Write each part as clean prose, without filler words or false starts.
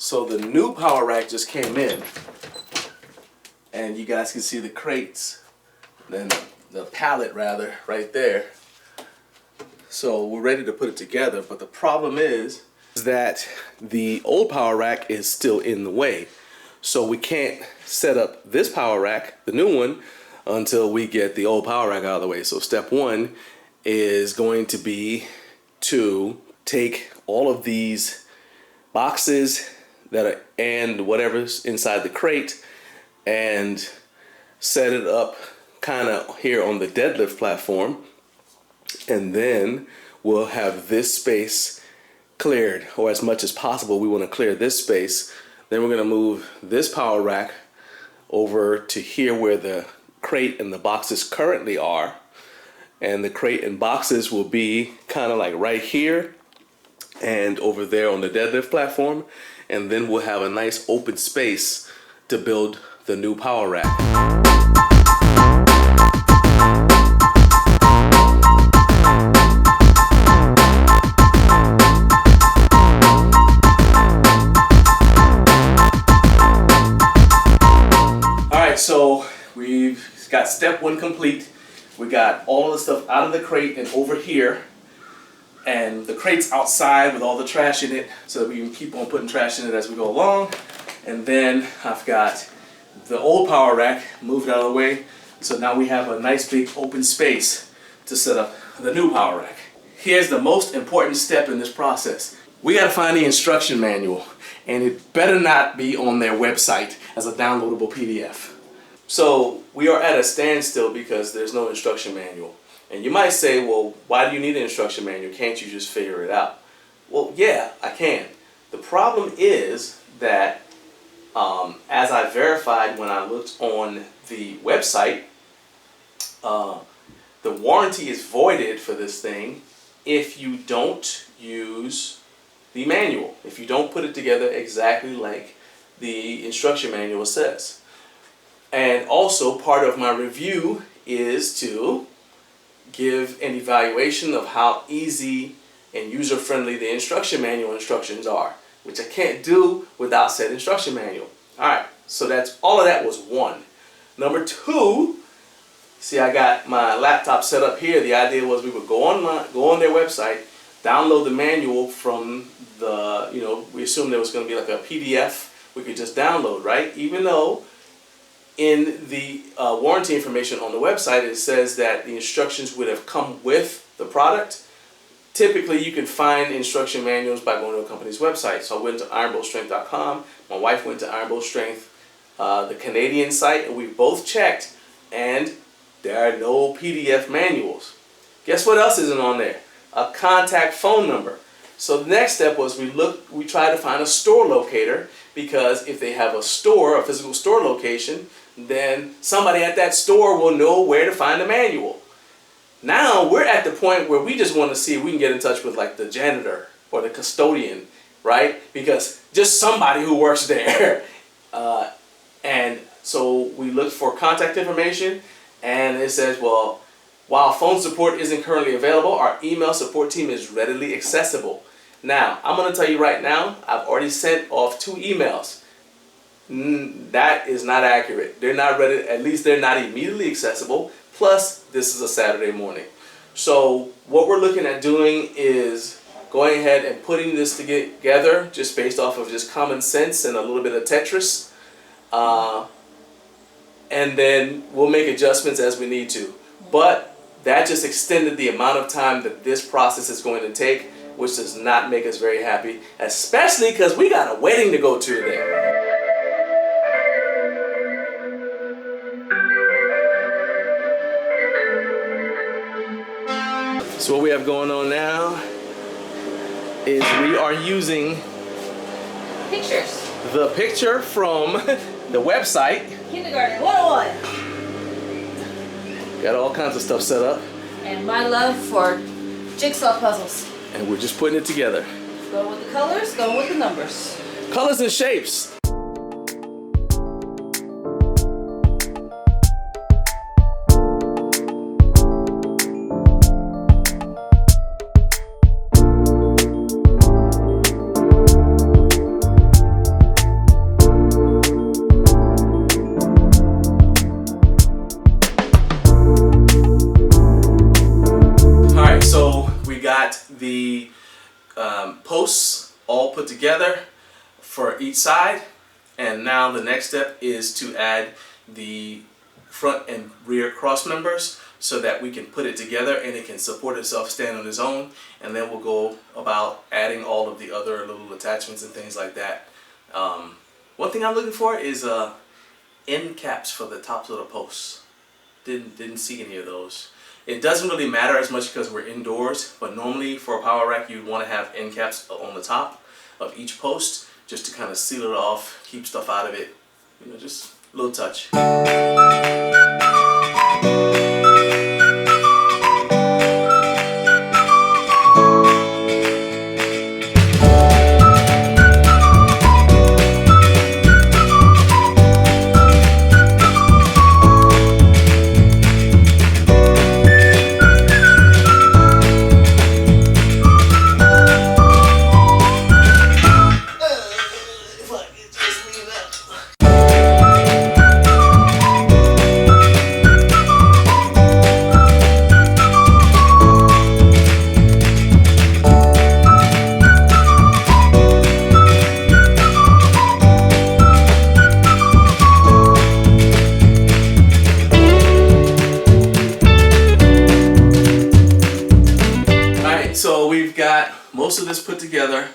So the new power rack just came in, and you guys can see the crates, then the pallet rather, right there. So we're ready to put it together, but the problem is that the old power rack is still in the way. So we can't set up this power rack, the new one, until we get the old power rack out of the way. So step one is going to be to take all of these boxes that are, and whatever's inside the crate, and set it up kind of here on the deadlift platform, and then we'll have this space cleared, or as much as possible we want to clear this space. Then we're going to move this power rack over to here where the crate and the boxes currently are, and the crate and boxes will be kind of like right here and over there on the deadlift platform, and then we'll have a nice open space to build the new power rack. Alright, so we've got step one complete. We got all of the stuff out of the crate and over here, and the crate's outside with all the trash in it, so that we can keep on putting trash in it as we go along. And then I've got the old power rack moved out of the way, so now we have a nice big open space to set up the new power rack. Here's the most important step in this process. We gotta find the instruction manual, and it better not be on their website as a downloadable PDF. So we are at a standstill because there's no instruction manual. And you might say, well, why do you need an instruction manual? Can't you just figure it out? Well, yeah, I can. The problem is that as I verified when I looked on the website, the warranty is voided for this thing if you don't use the manual, if you don't put it together exactly like the instruction manual says. And also part of my review is to give an evaluation of how easy and user-friendly the instruction manual instructions are, which I can't do without said instruction manual. Alright, so that's all of that was one. Number two, see, I got my laptop set up here. The idea was we would go on their website, download the manual from the, we assumed there was going to be like a PDF we could just download, right? Even though in the warranty information on the website it says that the instructions would have come with the product. Typically you can find instruction manuals by going to a company's website. So I went to ironbowstrength.com, my wife went to Ironbow Strength, the Canadian site, and we both checked, and there are no PDF manuals. Guess what else isn't on there? A contact phone number. So the next step was we tried to find a store locator, because if they have a store, a physical store location, then somebody at that store will know where to find the manual. Now we're at the point where we just want to see if we can get in touch with like the janitor or the custodian, right? Because just somebody who works there. And so we looked for contact information, and it says, well, while phone support isn't currently available, our email support team is readily accessible. Now, I'm going to tell you right now, I've already sent off 2 emails. That is not accurate. They're not ready, at least they're not immediately accessible. Plus, this is a Saturday morning. So what we're looking at doing is going ahead and putting this together just based off of just common sense and a little bit of Tetris. And then we'll make adjustments as we need to. But that just extended the amount of time that this process is going to take, which does not make us very happy, especially because we got a wedding to go to there. So what we have going on now is we are using pictures. The picture from the website. Kindergarten 101. Got all kinds of stuff set up. And my love for jigsaw puzzles. And we're just putting it together. Go with the colors, go with the numbers. Colors and shapes. put together for each side. And now the next step is to add the front and rear cross members so that we can put it together and it can support itself, stand on its own. And then we'll go about adding all of the other little attachments and things like that. One thing I'm looking for is end caps for the tops of the posts. Didn't see any of those. It doesn't really matter as much because we're indoors, but normally for a power rack you'd want to have end caps on the top of each post just to kind of seal it off, keep stuff out of it, you know, just a little touch. So we've got most of this put together.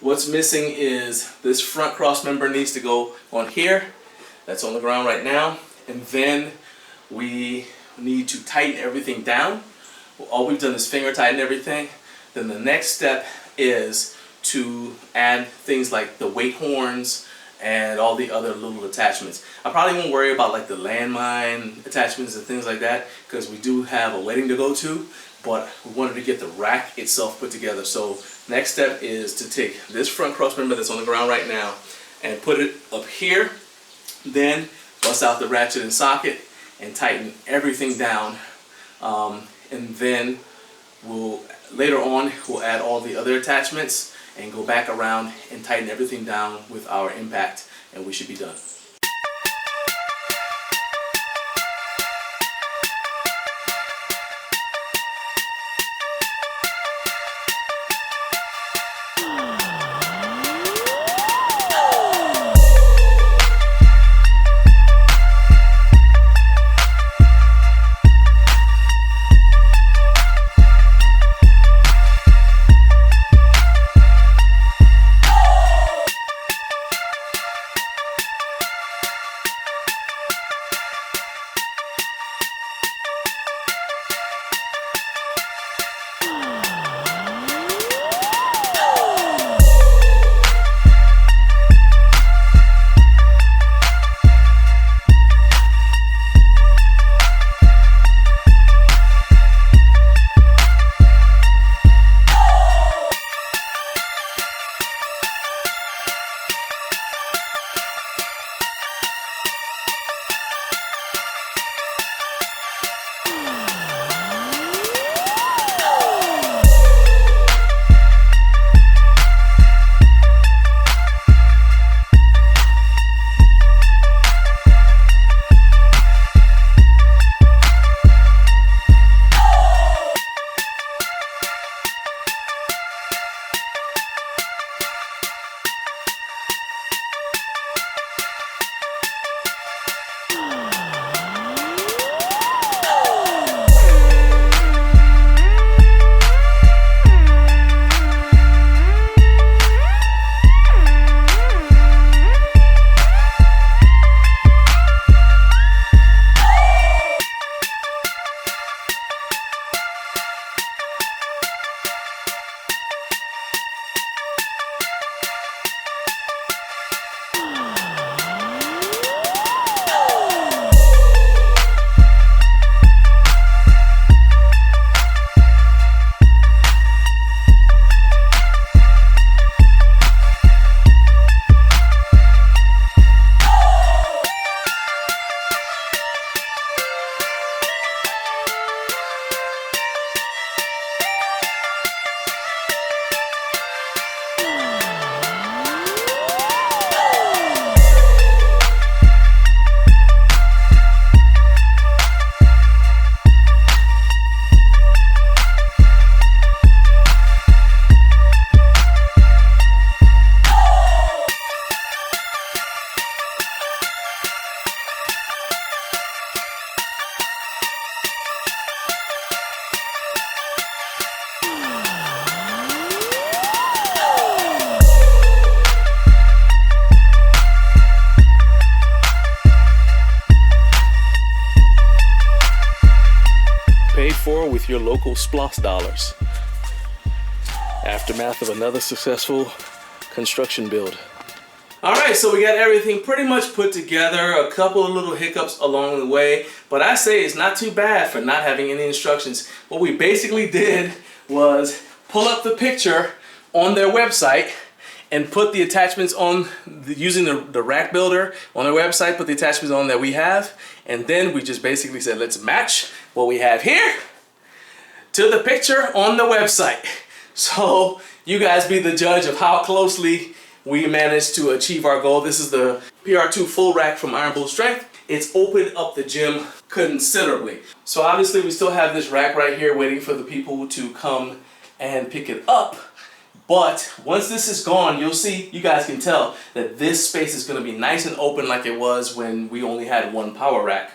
What's missing is this front cross member needs to go on here. That's on the ground right now. And then we need to tighten everything down. All we've done is finger tighten everything. Then the next step is to add things like the weight horns and all the other little attachments. I probably won't worry about like the landmine attachments and things like that because we do have a wedding to go to, but we wanted to get the rack itself put together. So next step is to take this front cross member that's on the ground right now and put it up here, then bust out the ratchet and socket and tighten everything down. And then later on we'll add all the other attachments and go back around and tighten everything down with our impact, and we should be done. with your local SPLOS dollars. Aftermath of another successful construction build. Alright, so we got everything pretty much put together, a couple of little hiccups along the way, but I say it's not too bad for not having any instructions. What we basically did was pull up the picture on their website and put the attachments on, using the rack builder on their website, put the attachments on that we have, and then we just basically said, let's match what we have here to the picture on the website. So you guys be the judge of how closely we managed to achieve our goal. This is the PR2 full rack from Iron Bull Strength. It's opened up the gym considerably. So obviously we still have this rack right here waiting for the people to come and pick it up. But once this is gone, you'll see, you guys can tell that this space is going to be nice and open like it was when we only had one power rack.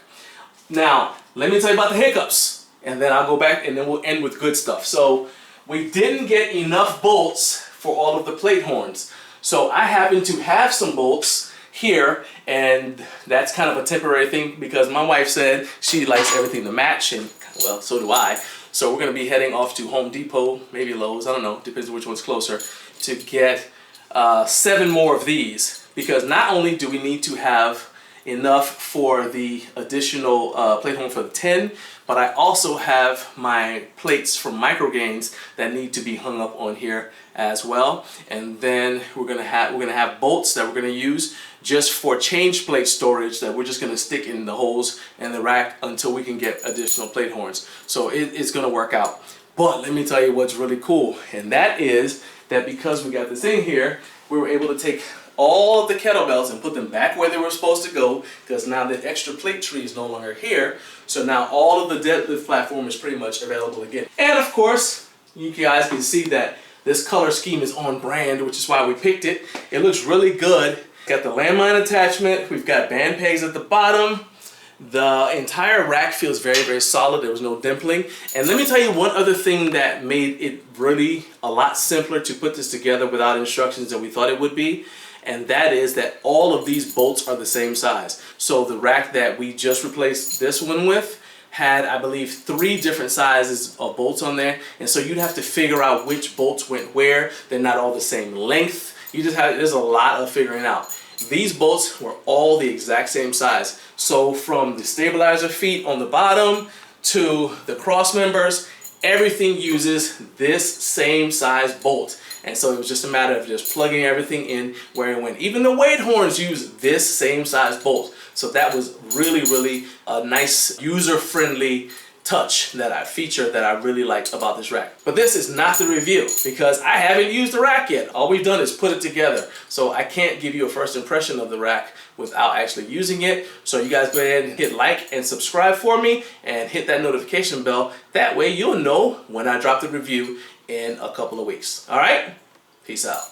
Now, let me tell you about the hiccups, and then I'll go back and then we'll end with good stuff. So we didn't get enough bolts for all of the plate horns. So I happen to have some bolts here, and that's kind of a temporary thing because my wife said she likes everything to match, and well, so do I. So we're going to be heading off to Home Depot, maybe Lowe's, I don't know, depends on which one's closer, to get 7 more of these, because not only do we need to have enough for the additional plate horn for the 10, but I also have my plates from Micro Gains that need to be hung up on here as well. And then we're gonna have bolts that we're gonna use just for change plate storage that we're just gonna stick in the holes in the rack until we can get additional plate horns. So it's gonna work out. But let me tell you what's really cool, and that is that because we got this in here, we were able to take all of the kettlebells and put them back where they were supposed to go, because now the extra plate tree is no longer here. So now all of the deadlift platform is pretty much available again. And of course, you guys can see that this color scheme is on brand, which is why we picked it. It looks really good. Got the landmine attachment. We've got band pegs at the bottom. The entire rack feels very, very solid. There was no dimpling. And let me tell you one other thing that made it really a lot simpler to put this together without instructions than we thought it would be. And that is that all of these bolts are the same size. So the rack that we just replaced this one with had, I believe, 3 different sizes of bolts on there. And so you'd have to figure out which bolts went where. They're not all the same length. There's a lot of figuring out. These bolts were all the exact same size. So from the stabilizer feet on the bottom to the cross members, everything uses this same size bolt. And so it was just a matter of just plugging everything in where it went. Even the weight horns use this same size bolt. So that was really, really a nice user-friendly touch that I featured that I really liked about this rack. But this is not the review because I haven't used the rack yet. All we've done is put it together. So I can't give you a first impression of the rack without actually using it. So you guys go ahead and hit like and subscribe for me and hit that notification bell. That way you'll know when I drop the review in a couple of weeks. All right? Peace out.